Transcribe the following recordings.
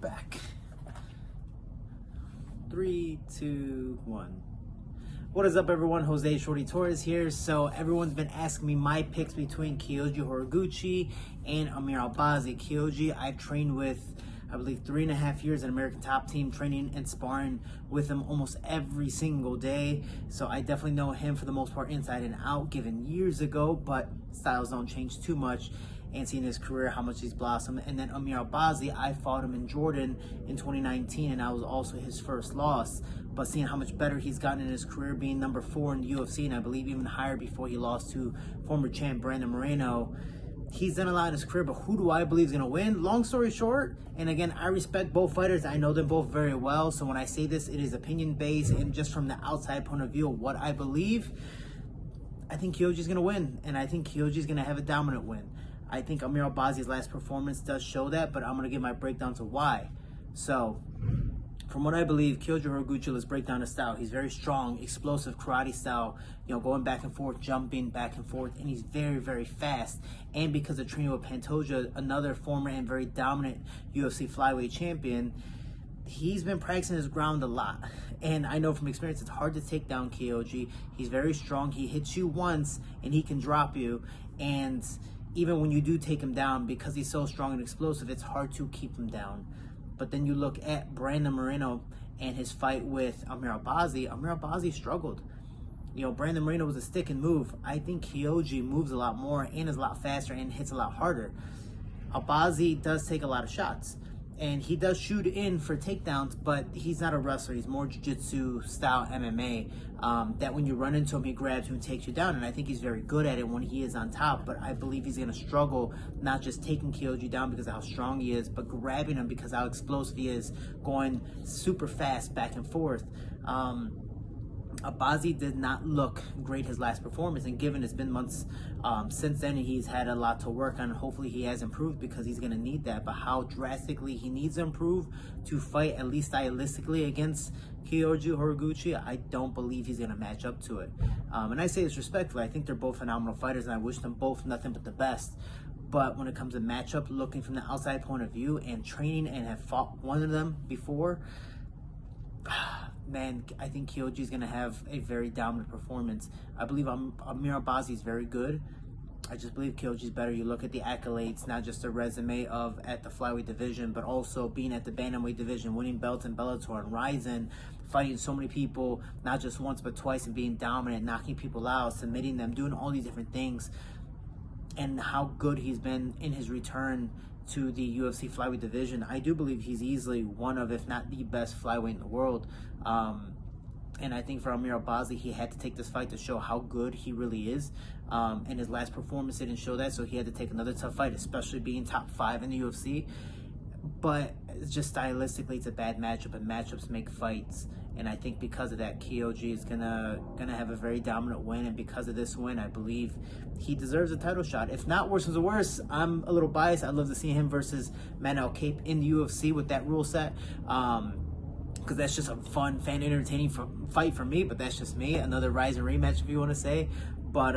back. 3, 2, 1. What is up, everyone? Jose Shorty Torres here. So everyone's been asking me my picks between Kyoji Horiguchi and Amir Albazi. Kyoji, I've trained with, I believe, 3.5 years in American Top Team, training and sparring with him almost every single day. So I definitely know him for the most part inside and out, given years ago, but styles don't change too much. And seeing his career, how much he's blossomed. And then Amir Albazi, I fought him in Jordan in 2019, and I was also his first loss. But seeing how much better he's gotten in his career, being number 4 in the UFC, and I believe even higher before he lost to former champ Brandon Moreno, he's done a lot in his career. But who do I believe is going to win? Long story short, and again, I respect both fighters. I know them both very well. So when I say this, it is opinion-based and just from the outside point of view of what I believe. I think Kyoji's going to win, and I think Kyoji's going to have a dominant win. I think Amir Albazi's last performance does show that, but I'm going to give my breakdown to why. So, from what I believe, Kyoji Horiguchi, let's break down his style. He's very strong, explosive karate style, going back and forth, jumping back and forth, and he's very, very fast. And because of training with Pantoja, another former and very dominant UFC flyweight champion, he's been practicing his ground a lot. And I know from experience, it's hard to take down Kyoji. He's very strong. He hits you once, and he can drop you. And even when you do take him down, because he's so strong and explosive, it's hard to keep him down. But then you look at Brandon Moreno and his fight with Amir Albazi. Amir Albazi struggled. Brandon Moreno was a stick and move. I think Kyoji moves a lot more and is a lot faster and hits a lot harder. Albazi does take a lot of shots. And he does shoot in for takedowns, but he's not a wrestler. He's more jiu-jitsu style MMA. That when you run into him, he grabs you and takes you down. And I think he's very good at it when he is on top. But I believe he's going to struggle, not just taking Kyoji down because of how strong he is, but grabbing him because of how explosive he is, going super fast back and forth. Albazi did not look great his last performance, and given it's been months since then, he's had a lot to work on. Hopefully he has improved because he's going to need that. But how drastically he needs to improve to fight, at least stylistically, against Kyoji Horiguchi, I don't believe he's going to match up to it. And I say this respectfully. I think they're both phenomenal fighters, and I wish them both nothing but the best. But when it comes to matchup, looking from the outside point of view and training and have fought one of them before, man, I think Kyoji's going to have a very dominant performance. I believe Amir Albazi is very good. I just believe Kyoji's better. You look at the accolades, not just the resume of at the flyweight division, but also being at the bantamweight division, winning belts in Bellator and Ryzen, fighting so many people, not just once but twice, and being dominant, knocking people out, submitting them, doing all these different things, and how good he's been in his return to the UFC flyweight division. I do believe he's easily one of, if not the best flyweight in the world. And I think for Amir Albazi, he had to take this fight to show how good he really is. And his last performance didn't show that, so he had to take another tough fight, especially being top 5 in the UFC. But it's just stylistically, it's a bad matchup, and matchups make fights. And I think because of that, Kyoji is gonna have a very dominant win. And because of this win, I believe he deserves a title shot. If not worse was worse, I'm a little biased. I'd love to see him versus Manel Cape in the UFC with that rule set. Because that's just a fun, fan, entertaining fight for me. But that's just me. Another Ryzen rematch, if you want to say. But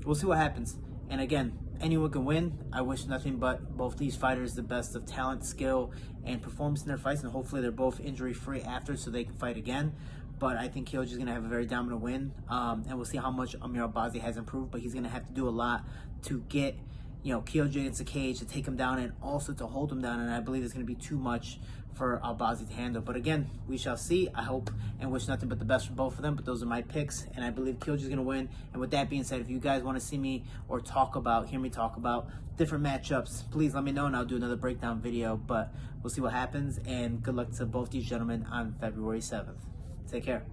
we'll see what happens. And again, anyone can win. I wish nothing but both these fighters the best of talent, skill, and performance in their fights, and hopefully they're both injury-free after so they can fight again. But I think Kyoji's going to have a very dominant win, and we'll see how much Amir Albazi has improved, but he's going to have to do a lot to get Kyoji against the cage, to take him down, and also to hold him down, and I believe it's going to be too much for Albazi to handle. But again, we shall see. I hope and wish nothing but the best for both of them, but those are my picks, and I believe Kyoji's going to win. And with that being said, if you guys want to see me or hear me talk about different matchups, please let me know, and I'll do another breakdown video. But we'll see what happens, and good luck to both these gentlemen on February 7th. Take care.